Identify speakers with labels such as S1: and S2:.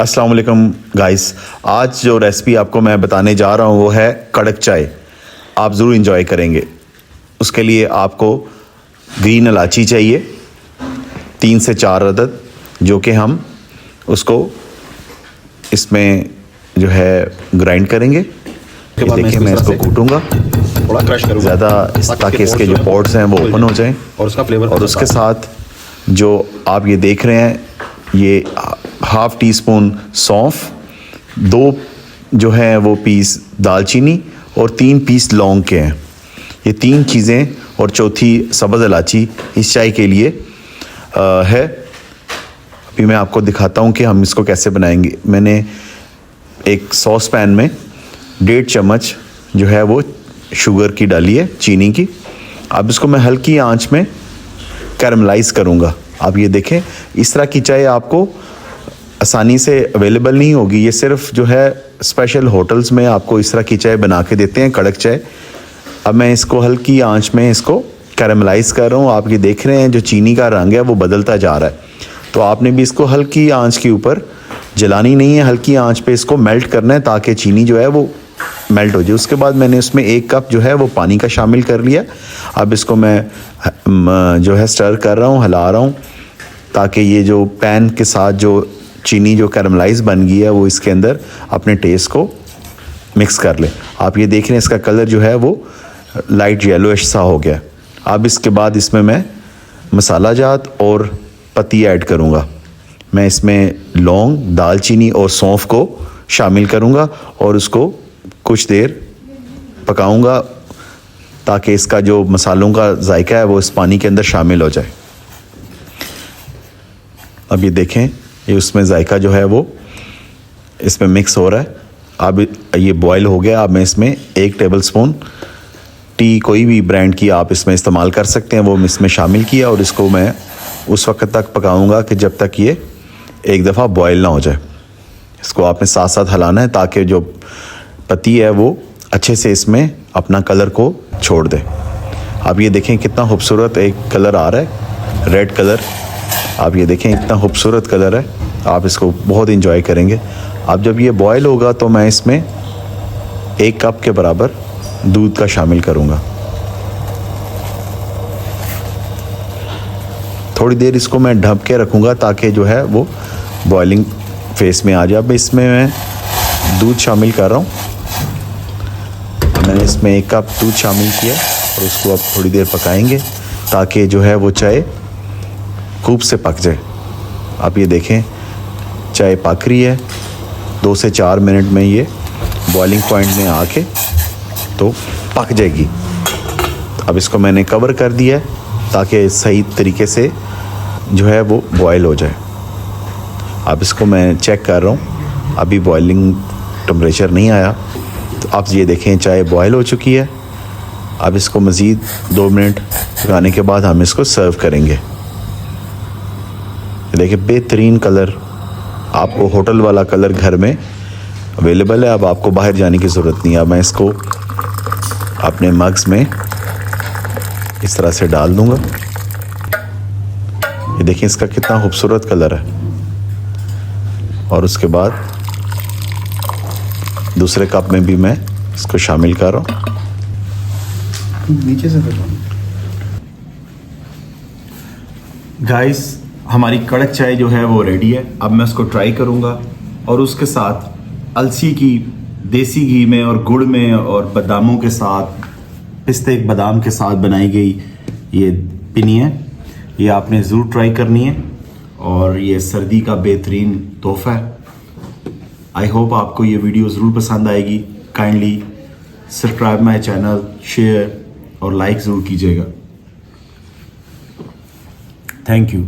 S1: अस्सलाम वालेकुम गाइस। आज जो रेसिपी आपको मैं बताने जा रहा हूँ वो है कड़क चाय। आप ज़रूर इंजॉय करेंगे। उसके लिए आपको ग्रीन इलायची चाहिए 3 से 4 अदद, जो कि हम उसको इसमें जो है ग्राइंड करेंगे। देखिए मैं इसको कूटूंगा
S2: थोड़ा क्रश करूंगा
S1: ज़्यादा, ताकि इसके जो पॉट्स हैं वो ओपन हो जाएं।
S2: और उसका फ्लेवर
S1: और उसके साथ जो आप ये देख रहे हैं, ये हाफ़ टी स्पून सौंफ, 2 जो है वो पीस दालचीनी और 3 पीस लौंग के हैं। ये 3 चीज़ें और चौथी सब्ज़ इलायची इस चाय के लिए है। अभी मैं आपको दिखाता हूँ कि हम इसको कैसे बनाएंगे। मैंने एक सॉस पैन में 1.5 चम्मच जो है वो शुगर की डाली है, चीनी की। अब इसको मैं हल्की आंच में कैरमलाइज़ करूँगा। आप ये देखें, इस तरह की चाय आपको आसानी से अवेलेबल नहीं होगी। ये सिर्फ जो है स्पेशल होटल्स में आपको इस तरह की चाय बना के देते हैं, कड़क चाय। अब मैं इसको हल्की आंच में इसको कैरमलाइज़ कर रहा हूँ। आप ये देख रहे हैं जो चीनी का रंग है वो बदलता जा रहा है। तो आपने भी इसको हल्की आंच के ऊपर जलानी नहीं है, हल्की आंच पे इसको मेल्ट करना है ताकि चीनी जो है वो मेल्ट हो जाए। उसके बाद मैंने उसमें 1 कप जो है वो पानी का शामिल कर लिया। अब इसको मैं जो है स्टर कर रहा हूँ, हिला रहा हूँ, ताकि ये जो पैन के साथ जो चीनी जो कैरमलाइज बन गई है वो इसके अंदर अपने टेस्ट को मिक्स कर ले। आप ये देख रहे हैं इसका कलर जो है वो लाइट येलोइश सा हो गया। अब इसके बाद इसमें मैं मसाला जात और पत्ती ऐड करूँगा। मैं इसमें लौंग, दालचीनी और सौंफ को शामिल करूँगा और उसको कुछ देर पकाऊँगा ताकि इसका जो मसालों का जायका है वो इस पानी के अंदर शामिल हो जाए। अब ये देखें, ये उसमें जायका जो है वो इसमें मिक्स हो रहा है। अब ये बॉयल हो गया। अब मैं इसमें 1 टेबलस्पून टी कोई भी ब्रांड की आप इसमें इस्तेमाल कर सकते हैं, वो इसमें शामिल किया और इसको मैं उस वक्त तक पकाऊंगा कि जब तक ये एक दफ़ा बॉयल ना हो जाए। इसको आपने साथ साथ हिलाना है ताकि जो पत्ती है वो अच्छे से इसमें अपना कलर को छोड़ दे। आप ये देखें कितना खूबसूरत एक कलर आ रहा है, रेड कलर। आप ये देखें इतना खूबसूरत कलर है, आप इसको बहुत इंजॉय करेंगे। अब जब ये बॉयल होगा तो मैं इसमें 1 कप के बराबर दूध का शामिल करूँगा। थोड़ी देर इसको मैं ढक के रखूँगा ताकि जो है वो बॉइलिंग फेस में आ जाए। अब इसमें मैं दूध शामिल कर रहा हूँ। मैंने इसमें 1 कप दूध शामिल किया और उसको अब थोड़ी देर पकाएंगे ताकि जो है वो चाय खूब से पक जाए। आप ये देखें चाय पक रही है। 2 से 4 मिनट में ये बॉइलिंग पॉइंट में आके तो पक जाएगी। अब इसको मैंने कवर कर दिया है ताकि सही तरीके से जो है वो बॉयल हो जाए। अब इसको मैं चेक कर रहा हूँ, अभी बॉइलिंग टेम्परेचर नहीं आया। तो आप ये देखें चाय बॉयल हो चुकी है। अब इसको मज़ीद 2 मिनट पकाने के बाद हम इसको सर्व करेंगे। देखिए बेहतरीन कलर, आपको होटल वाला कलर घर में अवेलेबल है। अब आपको बाहर जाने की ज़रूरत नहीं है। अब मैं इसको अपने मग्स में इस तरह से डाल दूंगा। ये देखिए इसका कितना खूबसूरत कलर है। और उसके बाद दूसरे कप में भी मैं इसको शामिल कर रहा हूँ।
S2: नीचे से
S1: गाइस, हमारी कड़क चाय जो है वो रेडी है। अब मैं उसको ट्राई करूँगा और उसके साथ अलसी की देसी घी में और गुड़ में और बादामों के साथ, पिस्ते बादाम के साथ बनाई गई ये पिनी है। ये आपने ज़रूर ट्राई करनी है और ये सर्दी का बेहतरीन तोहफ़ा है। आई होप आपको ये वीडियो ज़रूर पसंद आएगी। Kindly subscribe my channel, share और लाइक ज़रूर कीजिएगा। Thank you.